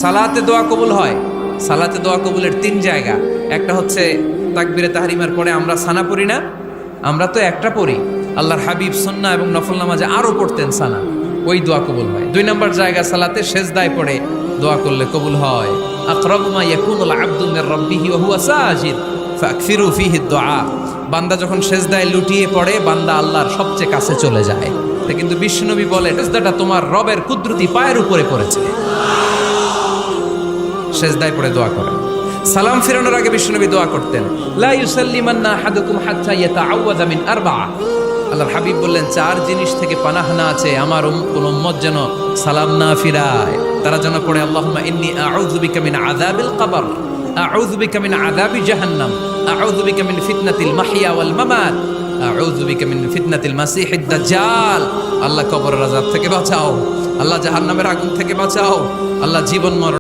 সালাতে দোয়া কবুল হয়। সালাতে দোয়া কবুলের তিন জায়গা। একটা হচ্ছে তাকবীরে তাহরিমার পরে আমরা সানা পড়ি না, আমরা তো একটা পড়ি। আল্লাহর হাবিব সুন্নাহ এবং নফল নামাজে আরো পড়তেন সানা, ওই দোয়া কবুল হয়। দুই নম্বর জায়গা সালাতে সেজদায় পড়ে দোয়া করলে কবুল হয়। আকরাবু মা ইয়াকুনুল আবদু মির রাব্বিহি ওয়া হুয়া সাজিদ ফাকফিরু ফীহি দুআ। বান্দা যখন সেজদায় লুটিয়ে পড়ে, বান্দা আল্লাহর সবচেয়ে কাছে চলে যায়। কিন্তু বিশ্বনবী বলে, সেজদাটা তোমার রবের কুদরতি পায়ের উপরে পড়েছে। সেজদায় পড়ে দোয়া করেন। সালাম ফিরানোর আগে বিশ্বনবী দোয়া করতেন, লা ইউসাল্লিমান্না আহাদুকুম হাত্তা ইয়াতাআওয়াযা মিন আরবা'a। আল্লাহর হাবিব বললেন, চার জিনিস থেকে পানাহ না আছে আমার কোন উম্মত যেন সালাম না ফিরায়। তারা যেন পড়ে, আল্লাহুম্মা ইন্নী আউযু বিকা মিন আযাবিল কবর, আউযু বিকা মিন আযাবি জাহান্নাম, আউযু বিকা মিন ফিতনাতিল মাহইয়া ওয়াল মামাত, আউযু বিকা মিন ফিতনাতিল মাসিহিদ দাজ্জাল। আল্লাহ কবরের আযাব থেকে বাঁচাও, আল্লাহ জাহান্নামের আগুন থেকে বাঁচাও, আল্লাহ জীবন মরণ